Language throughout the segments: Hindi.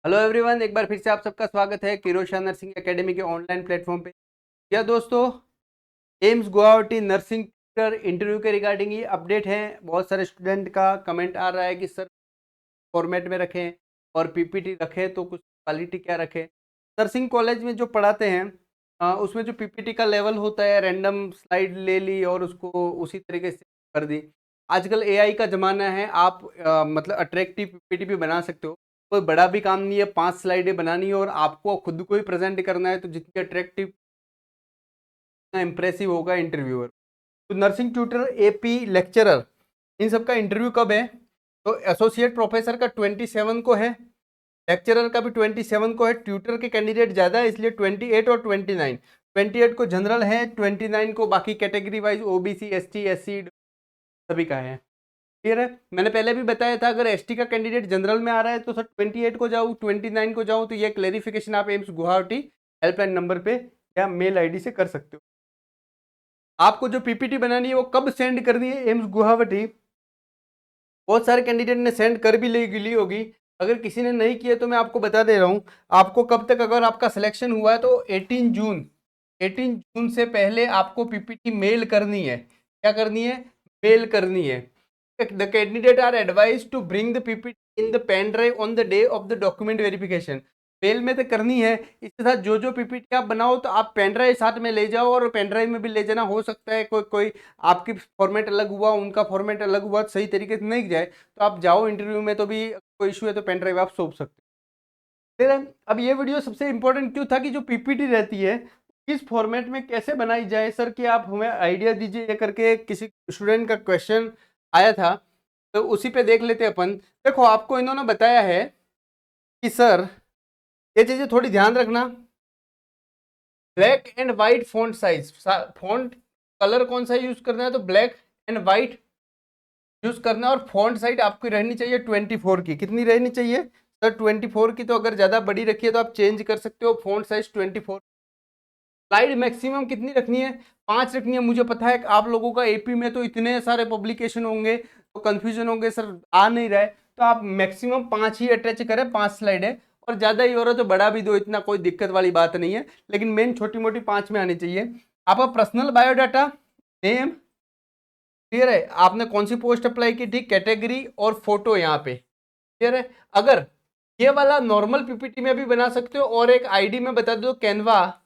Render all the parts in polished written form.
हेलो एवरीवन, एक बार फिर से आप सबका स्वागत है किरोशा नर्सिंग एकेडमी के ऑनलाइन प्लेटफॉर्म पे। या दोस्तों, एम्स गुवाहाटी नर्सिंग इंटरव्यू के रिगार्डिंग ये अपडेट है। बहुत सारे स्टूडेंट का कमेंट आ रहा है कि सर फॉर्मेट में रखें और पीपीटी रखें तो कुछ क्वालिटी क्या रखें। नर्सिंग कॉलेज में जो पढ़ाते हैं उसमें जो पीपीटी का लेवल होता है, रैंडम स्लाइड ले ली और उसको उसी तरीके से कर दी। आजकल एआई का ज़माना है, आप मतलब अट्रैक्टिव पीपीटी भी बना सकते हो। कोई बड़ा भी काम नहीं है, 5 स्लाइडें बनानी है और आपको खुद को ही प्रेजेंट करना है, तो जितनी अट्रैक्टिव इम्प्रेसिव होगा इंटरव्यूअर। तो नर्सिंग ट्यूटर, एपी लेक्चरर, इन सब का इंटरव्यू कब है? तो एसोसिएट प्रोफेसर का 27 को है, लेक्चरर का भी 27 को है। ट्यूटर के कैंडिडेट ज़्यादा है इसलिए 28 और 29। 28 को जनरल है, 29 को बाकी category wise OBC, ST, SC सभी का है। क्लियर है? मैंने पहले भी बताया था, अगर एसटी का कैंडिडेट जनरल में आ रहा है तो सर 28 को जाऊँ, 29 को जाऊँ, तो ये क्लेरिफिकेशन आप एम्स गुवाहाटी हेल्पलाइन नंबर पे या मेल आईडी से कर सकते हो। आपको जो पीपीटी बनानी है वो कब सेंड करनी है एम्स गुवाहाटी? बहुत सारे कैंडिडेट ने सेंड कर भी ली होगी। अगर किसी ने नहीं किया तो मैं आपको बता दे रहा हूँ। आपको कब तक, अगर आपका सिलेक्शन हुआ है तो 18 जून से पहले आपको पीपीटी मेल करनी है। क्या करनी है? मेल करनी है। The candidate are advise to bring the PPT in the pen drive on the day of the document verification. Mail में तो करनी है। इसके साथ जो जो पीपीटी आप बनाओ तो आप पेन ड्राइव साथ में ले जाओ, और पेन ड्राइव में भी ले जाना। हो सकता है कोई कोई आपकी फॉर्मेट अलग हुआ, उनका फॉर्मेट अलग हुआ, सही तरीके से नहीं जाए तो आप जाओ इंटरव्यू में तो भी कोई इशू है तो पेन ड्राइव आप सौंप सकते हो। फिर अब ये वीडियो सबसे इंपॉर्टेंट क्यों था कि जो पीपीटी रहती है किस फॉर्मेट में कैसे बनाई जाए। सर कि आप हमें आइडिया दीजिए, ये करके किसी स्टूडेंट का क्वेश्चन आया था, तो उसी पे देख लेते अपन। देखो, आपको इन्होंने बताया है कि सर ये चीजें थोड़ी ध्यान रखना। Black and white font size, font colour कौन सा यूज करना है? तो ब्लैक एंड व्हाइट यूज करना है। और फॉन्ट साइज आपकी रहनी चाहिए 24 की। कितनी रहनी चाहिए सर? 24 की। तो अगर ज्यादा बड़ी रखी है तो आप चेंज कर सकते हो, फॉन्ट साइज 24। स्लाइड मैक्सिमम कितनी रखनी है? 5 रखनी है। मुझे पता है कि आप लोगों का एपी में तो इतने सारे पब्लिकेशन होंगे तो कंफ्यूजन होंगे, सर आ नहीं रहा है, तो आप मैक्सिमम 5 ही अटैच करें। 5 स्लाइड है, और ज्यादा ही हो रहा है तो बड़ा भी दो, इतना कोई दिक्कत वाली बात नहीं है, लेकिन मेन छोटी मोटी 5 में आनी चाहिए। आपका पर्सनल बायोडाटा, नेम, क्लियर है? आपने कौन सी पोस्ट अप्लाई की थी, कैटेगरी और फोटो यहाँ पे, क्लियर है? अगर ये वाला नॉर्मल पीपीटी में भी बना सकते हो, और एक आईडी में बता दो, canva.com।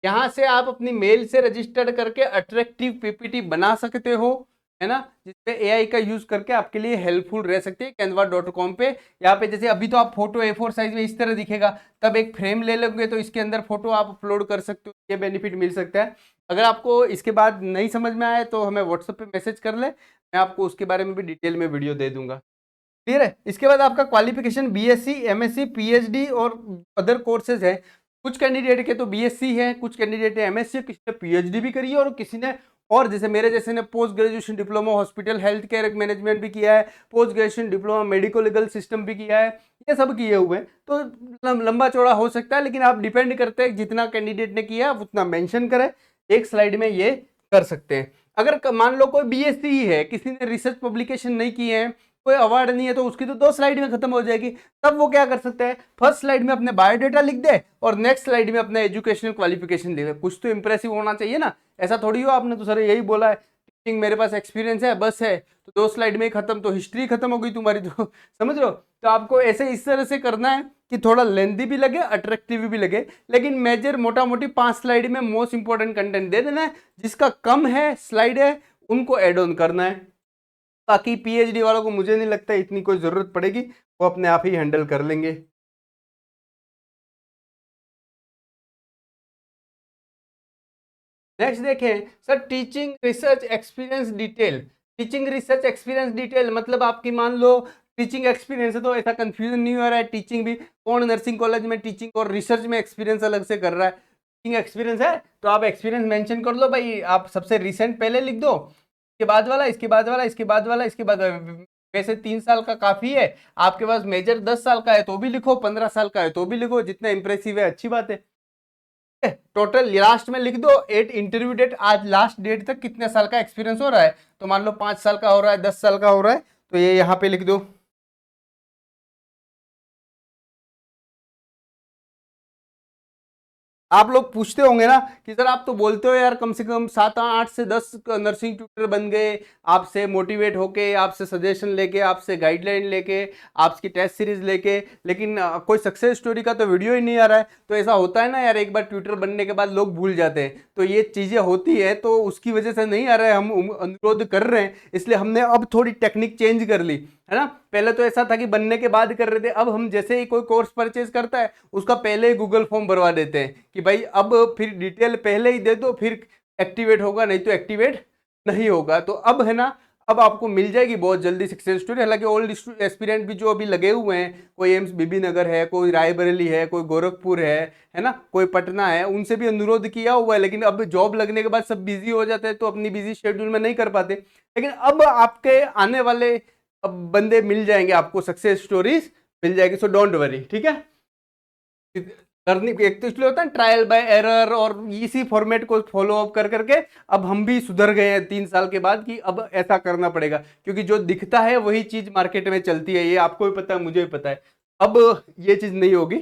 यहाँ से आप अपनी मेल से रजिस्टर्ड करके अट्रैक्टिव पीपीटी बना सकते हो, है ना, जिसपे एआई का यूज करके आपके लिए हेल्पफुल रह सकती है। canva.com पे यहाँ पे जैसे अभी तो आप फोटो A4 साइज में इस तरह दिखेगा, तब एक फ्रेम ले लोगे तो इसके अंदर फोटो आप अपलोड कर सकते हो। ये बेनिफिट मिल सकता है। अगर आपको इसके बाद नहीं समझ में आए तो हमें व्हाट्सएप पे मैसेज कर ले, मैं आपको उसके बारे में भी डिटेल में वीडियो दे दूंगा। क्लियर है? इसके बाद आपका क्वालिफिकेशन बीएससी, एमएससी, पीएचडी और अदर कोर्सेज है। कुछ कैंडिडेट के तो बीएससी है, कुछ कैंडिडेट है एमएससी, किसी ने पीएचडी भी करी है, और किसी ने, और जैसे मेरे जैसे ने post graduation diploma hospital health care management भी किया है, post graduation diploma medico legal system भी किया है। ये सब किए हुए हैं, तो लंबा चौड़ा हो सकता है, लेकिन आप डिपेंड करते हैं जितना कैंडिडेट ने किया उतना मेंशन करें। एक स्लाइड में ये कर सकते हैं। अगर मान लो कोई बीएससी ही है, किसी ने रिसर्च पब्लिकेशन नहीं किए हैं, कोई अवार्ड नहीं है, तो उसकी तो 2 स्लाइड में खत्म हो जाएगी। तब वो क्या कर सकता है, फर्स्ट स्लाइड में अपने बायोडाटा लिख दे और नेक्स्ट स्लाइड में अपना एजुकेशनल क्वालिफिकेशन लिख दे। कुछ तो इंप्रेसिव होना चाहिए ना। ऐसा थोड़ी हो आपने तो सर यही बोला है टीचिंग मेरे पास एक्सपीरियंस है बस है, तो 2 स्लाइड में ही खत्म, तो हिस्ट्री खत्म हो गई तुम्हारी। तो समझ रहे हो? तो आपको ऐसे इस तरह से करना है कि थोड़ा लेंथी भी लगे, अट्रैक्टिव भी लगे, लेकिन मेजर मोटा मोटी 5 स्लाइड में मोस्ट इंपॉर्टेंट कंटेंट दे देना है। जिसका कम है स्लाइड है उनको एड ऑन करना है। बाकी पीएचडी वालों को मुझे नहीं लगता इतनी कोई जरूरत पड़ेगी, वो अपने आप ही हैंडल कर लेंगे। नेक्स्ट देखें sir, teaching research experience detail. Teaching research experience detail मतलब आपकी, मान लो टीचिंग एक्सपीरियंस है तो ऐसा कंफ्यूजन नहीं हो रहा है। टीचिंग भी कौन नर्सिंग कॉलेज में टीचिंग और रिसर्च में एक्सपीरियंस अलग से कर रहा है। टीचिंग एक्सपीरियंस है तो आप एक्सपीरियंस मेंशन कर लो भाई, आप सबसे रिसेंट पहले लिख दो, इसके बाद वाला, इसके बाद वाला, इसके बाद वाला, इसके बाद वैसे 3 साल का काफी है। आपके पास मेजर 10 साल का है तो भी लिखो, 15 साल का है तो भी लिखो, जितना इंप्रेसिव है अच्छी बात है। टोटल लास्ट में लिख दो एट इंटरव्यू डेट, आज लास्ट डेट तक कितने साल का एक्सपीरियंस हो रहा है। तो मान लो 5 साल का हो रहा है, 10 साल का हो रहा है, तो ये यहाँ पे लिख दो। आप लोग पूछते होंगे ना कि सर आप तो बोलते हो यार कम से कम 7 8 से 10 नर्सिंग ट्यूटर बन गए, आपसे मोटिवेट होके, आपसे सजेशन लेके, आपसे गाइडलाइन लेके, आपकी टेस्ट सीरीज लेके, लेकिन कोई सक्सेस स्टोरी का तो वीडियो ही नहीं आ रहा है। तो ऐसा होता है ना यार, एक बार ट्यूटर बनने के बाद लोग भूल जाते हैं, तो ये चीजें होती है, तो उसकी वजह से नहीं आ रहा है। हम अनुरोध कर रहे हैं, इसलिए हमने अब थोड़ी टेक्निक चेंज कर ली है ना। पहले तो ऐसा था कि बनने के बाद कर रहे थे, अब हम जैसे ही कोई कोर्स परचेज करता है उसका पहले ही गूगल फॉर्म भरवा देते हैं कि भाई अब फिर डिटेल पहले ही दे दो, फिर एक्टिवेट होगा, नहीं तो एक्टिवेट नहीं होगा। तो अब है ना, अब आपको मिल जाएगी बहुत जल्दी सक्सेस स्टोरी। हालांकि ओल्ड एस्पिरेंट भी जो अभी लगे हुए हैं, कोई एम्स बीबी नगर है, कोई रायबरेली है, कोई गोरखपुर है ना, कोई पटना है, उनसे भी अनुरोध किया हुआ है, लेकिन अब जॉब लगने के बाद सब बिजी हो जाते हैं, तो अपनी बिजी शेड्यूल में नहीं कर पाते। लेकिन अब आपके आने वाले अब बंदे मिल जाएंगे, आपको सक्सेस स्टोरीज मिल जाएगी, सो डोंट वरी, ठीक है। लर्निंग एक तो इसलिए होता है ट्रायल बाय एरर, और इसी फॉर्मेट को फॉलो अप कर करके अब हम भी सुधर गए हैं 3 साल के बाद कि अब ऐसा करना पड़ेगा, क्योंकि जो दिखता है वही चीज मार्केट में चलती है, ये आपको भी पता है, मुझे भी पता है। अब ये चीज नहीं होगी।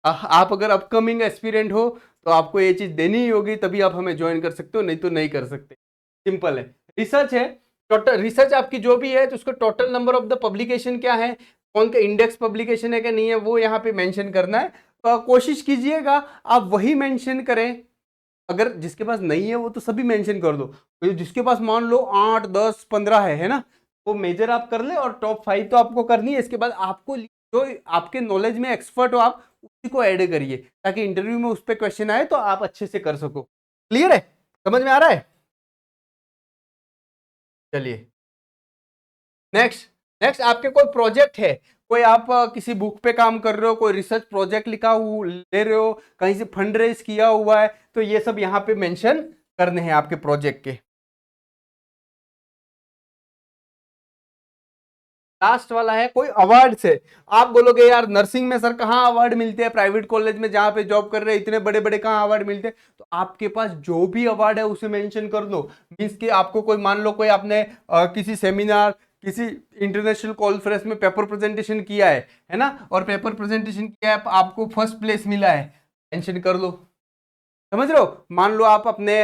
आप अगर अपकमिंग एस्पिरेंट हो तो आपको ये चीज देनी ही होगी, तभी आप हमें ज्वाइन कर सकते हो, नहीं तो नहीं कर सकते। सिंपल है। रिसर्च है, टोटल रिसर्च आपकी जो भी है तो उसका total number of the publication क्या है, कौन का इंडेक्स पब्लिकेशन है कि नहीं है, वो यहाँ पे मेंशन करना है। तो कोशिश कीजिएगा आप वही मेंशन करें। अगर जिसके पास नहीं है वो तो सभी मेंशन कर दो, तो जिसके पास मान लो 8 10 15 है ना, वो मेजर आप कर ले, और टॉप 5 तो आपको करनी है। इसके बाद आपको जो आपके नॉलेज में एक्सपर्ट हो आप उसी को ऐड करिए, ताकि इंटरव्यू में उस पर क्वेश्चन आए तो आप अच्छे से कर सको। क्लियर है, समझ में आ रहा है। चलिए नेक्स्ट। नेक्स्ट आपके कोई प्रोजेक्ट है, कोई आप किसी बुक पे काम कर रहे हो, कोई रिसर्च प्रोजेक्ट लिखा ले रहे हो, कहीं से फंड रेज किया हुआ है, तो ये सब यहाँ पे मेंशन करने हैं आपके प्रोजेक्ट के। लास्ट वाला है कोई अवार्ड से। आप बोलोगे यार नर्सिंग में सर कहाँ अवार्ड मिलते हैं, प्राइवेट कॉलेज में जहाँ पे जॉब कर रहे हैं इतने बड़े बड़े कहाँ अवार्ड मिलते हैं, तो आपके पास जो भी अवार्ड है उसे मेंशन कर दो। मीन्स कि आपको कोई मान लो कोई आपने किसी सेमिनार, किसी इंटरनेशनल कॉन्फ्रेंस में पेपर प्रेजेंटेशन किया है ना, और पेपर प्रेजेंटेशन किया है, आपको फर्स्ट प्लेस मिला है, मेंशन कर लो। समझ रहे हो, मान लो आप अपने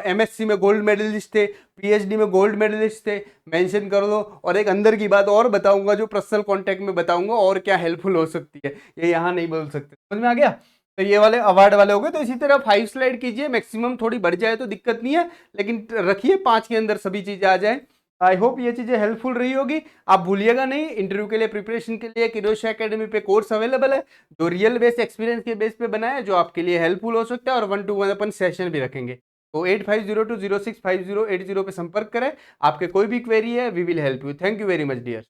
एमएससी में गोल्ड मेडलिस्ट थे, पीएचडी में गोल्ड मेडलिस्ट थे, मेंशन कर दो। और एक अंदर की बात और बताऊंगा, जो पर्सनल कांटेक्ट में बताऊंगा और क्या हेल्पफुल हो सकती है, ये यहाँ नहीं बोल सकते। समझ में आ गया। तो ये वाले अवार्ड वाले हो गए। तो इसी तरह 5 स्लाइड कीजिए, मैक्सिमम थोड़ी बढ़ जाए तो दिक्कत नहीं है, लेकिन रखिए 5 के अंदर सभी चीजें आ जाए। आई होप ये चीजें हेल्पफुल रही होगी। आप भूलिएगा नहीं, इंटरव्यू के लिए प्रिपरेशन के लिए किरोश एकेडमी पे कोर्स अवेलेबल है, जो रियल बेस एक्सपीरियंस के बेस पे बना है, जो आपके लिए हेल्पफुल हो सकता है, और 1-to-1 अपन सेशन भी रखेंगे। तो 8502065080 पे संपर्क करें। आपके कोई भी क्वेरी है, we will help you. Thank you very much dear.